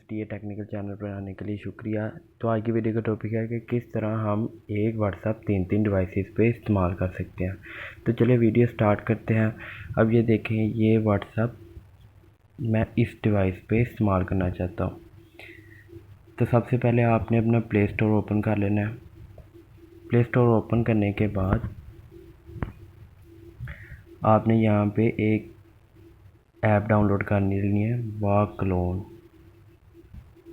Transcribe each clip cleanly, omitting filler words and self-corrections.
T technical channel पर आने के लिए शुक्रिया। तो आज की वीडियो का टॉपिक है कि किस तरह हम एक व्हाट्सएप तीन डिवाइसेस पे इस्तेमाल कर सकते हैं। तो चलिए वीडियो स्टार्ट करते हैं। अब ये देखें, ये व्हाट्सएप मैं इस डिवाइस पे इस्तेमाल करना चाहता हूँ। तो सबसे पहले आपने अपना प्ले स्टोर ओपन कर लेना है। प्ले स्टोर ओपन करने के बाद आपने यहाँ पे एक ऐप डाउनलोड करनी है,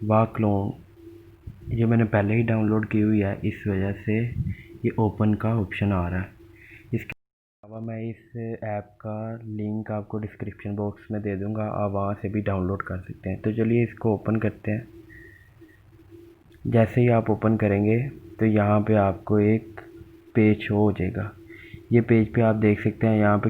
वाह क्लोन। ये मैंने पहले ही डाउनलोड की हुई है, इस वजह से ये ओपन का ऑप्शन आ रहा है। इसके अलावा मैं इस ऐप का लिंक आपको डिस्क्रिप्शन बॉक्स में दे दूंगा, आप वहाँ से भी डाउनलोड कर सकते हैं। तो चलिए इसको ओपन करते हैं। जैसे ही आप ओपन करेंगे तो यहाँ पे आपको एक पेज शो हो जाएगा। ये पेज पे आप देख सकते हैं, यहाँ पे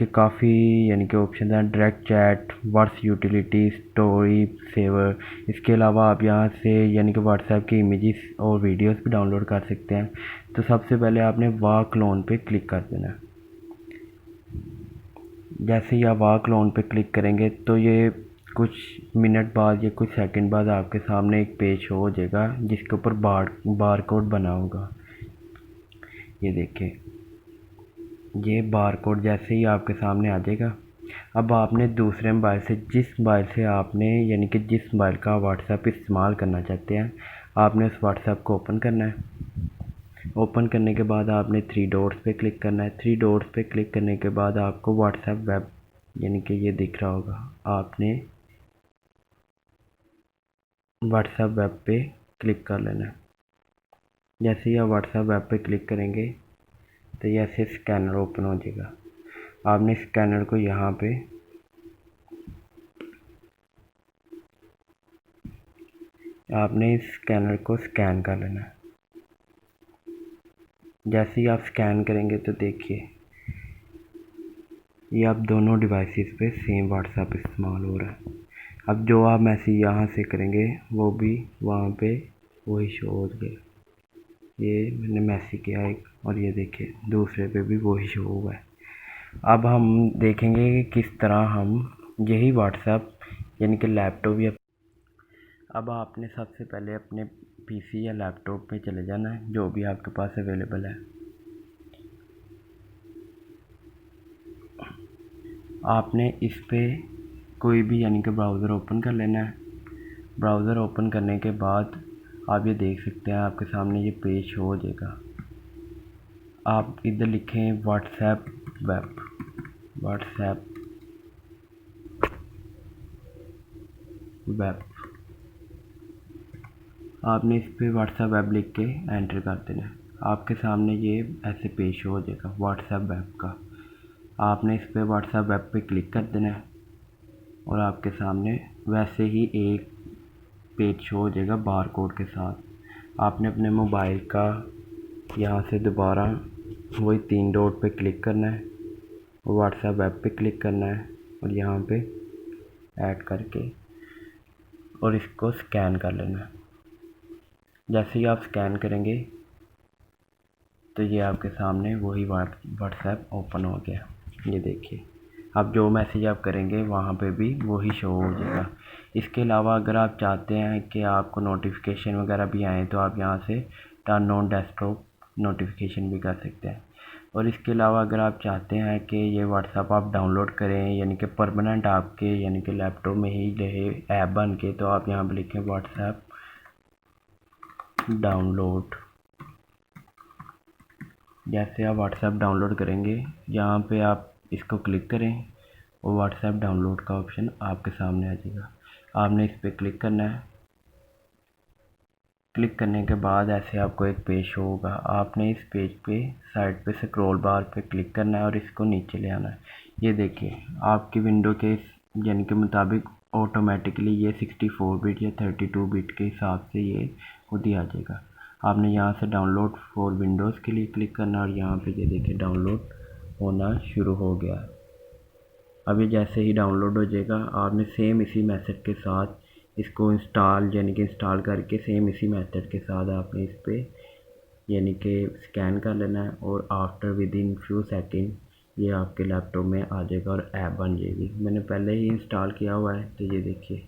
काफ़ी ऑप्शन हैं, direct chat, whats utility, story saver. इसके अलावा आप यहाँ से व्हाट्सएप की इमेजेस और वीडियोस भी डाउनलोड कर सकते हैं। तो सबसे पहले आपने वाह क्लोन पे क्लिक कर देना है। जैसे ही आप वाह क्लोन पे क्लिक करेंगे तो ये कुछ मिनट बाद या कुछ सेकंड बाद आपके सामने एक पेज शो हो जाएगा जिसके ऊपर बार कोड बना होगा। ये देखिए, ये बार कोड जैसे ही आपके सामने आ जाएगा। अब आपने दूसरे मोबाइल से, जिस मोबाइल से आपने जिस मोबाइल का व्हाट्सएप इस्तेमाल करना चाहते हैं, आपने उस व्हाट्सएप को ओपन करना है। ओपन करने के बाद आपने थ्री डॉट्स पे क्लिक करना है। थ्री डॉट्स पे क्लिक करने के बाद आपको व्हाट्सएप वेब ये दिख रहा होगा, आपने व्हाट्सएप वेब पे क्लिक कर लेना है। जैसे ही आप व्हाट्सएप वेब पे क्लिक करेंगे तो ऐसे स्कैनर ओपन हो जाएगा। आपने स्कैनर को यहाँ पे आपने इस स्कैनर को स्कैन कर लेना है। जैसे ही आप स्कैन करेंगे तो देखिए, ये आप दोनों डिवाइसेस पे सेम व्हाट्सएप इस्तेमाल हो रहा है। अब जो आप मैसेज यहाँ से करेंगे वो भी वहाँ पे वही शो हो गया। ये मैंने मैसेज किया एक, और ये देखिए दूसरे पे भी वही शो हुआ है। अब हम देखेंगे कि किस तरह हम यही व्हाट्सएप लैपटॉप या अब आपने सबसे पहले अपने पीसी या लैपटॉप पे चले जाना है, जो भी आपके पास अवेलेबल है। आपने इस पे कोई भी ब्राउज़र ओपन कर लेना है। ब्राउज़र ओपन करने के बाद आप ये देख सकते हैं, आपके सामने ये पेज शो हो जाएगा। आप इधर लिखें व्हाट्सएप वेब, आपने इस पे व्हाट्सएप वेब लिख के एंटर कर देना है। आपके सामने ये ऐसे पेज शो हो जाएगा व्हाट्सएप वेब का। आपने इस पे व्हाट्सएप वेब पे क्लिक कर देना है और आपके सामने वैसे ही एक पेज शो हो जाएगा बार कोड के साथ। आपने अपने मोबाइल का यहाँ से दोबारा वही तीन डॉट पे क्लिक करना है और व्हाट्सएप वेब पे क्लिक करना है और यहाँ पे ऐड करके और इसको स्कैन कर लेना है। जैसे ही आप स्कैन करेंगे तो ये आपके सामने वही व्हाट्सएप ओपन हो गया। ये देखिए, अब जो मैसेज आप करेंगे वहाँ पे भी वही शो हो जाएगा। इसके अलावा अगर आप चाहते हैं कि आपको नोटिफिकेशन वगैरह भी आए तो आप यहाँ से टर्न ऑन डेस्कटॉप नोटिफिकेशन भी कर सकते हैं। और इसके अलावा अगर आप चाहते हैं कि ये व्हाट्सएप आप डाउनलोड करें परमानेंट आपके लैपटॉप में ही रहे ऐप बन के, तो आप यहाँ पर लिखें व्हाट्सएप डाउनलोड। जैसे आप व्हाट्सएप डाउनलोड करेंगे, यहाँ पे आप इसको क्लिक करें और व्हाट्सएप डाउनलोड का ऑप्शन आपके सामने आ जाएगा। आपने इस पर क्लिक करना है। क्लिक करने के बाद ऐसे आपको एक पेज शो होगा। आपने इस पेज पे साइड पे स्क्रॉल बार पे क्लिक करना है और इसको नीचे ले आना है। ये देखिए, आपकी विंडो के मुताबिक ऑटोमेटिकली ये 64 बिट या 32 बिट के हिसाब से ये खुद ही आ जाएगा। आपने यहाँ से डाउनलोड फॉर विंडोज़ के लिए क्लिक करना और यहाँ पे ये देखिए डाउनलोड होना शुरू हो गया। अब ये जैसे ही डाउनलोड हो जाएगा, आपने सेम इसी मेथड के साथ इसको इंस्टॉल करके सेम इसी मेथड के साथ आपने इस पर स्कैन कर लेना है और after with in few second ये आपके लैपटॉप में आ जाएगा और ऐप बन जाएगी। मैंने पहले ही इंस्टॉल किया हुआ है, तो ये देखिए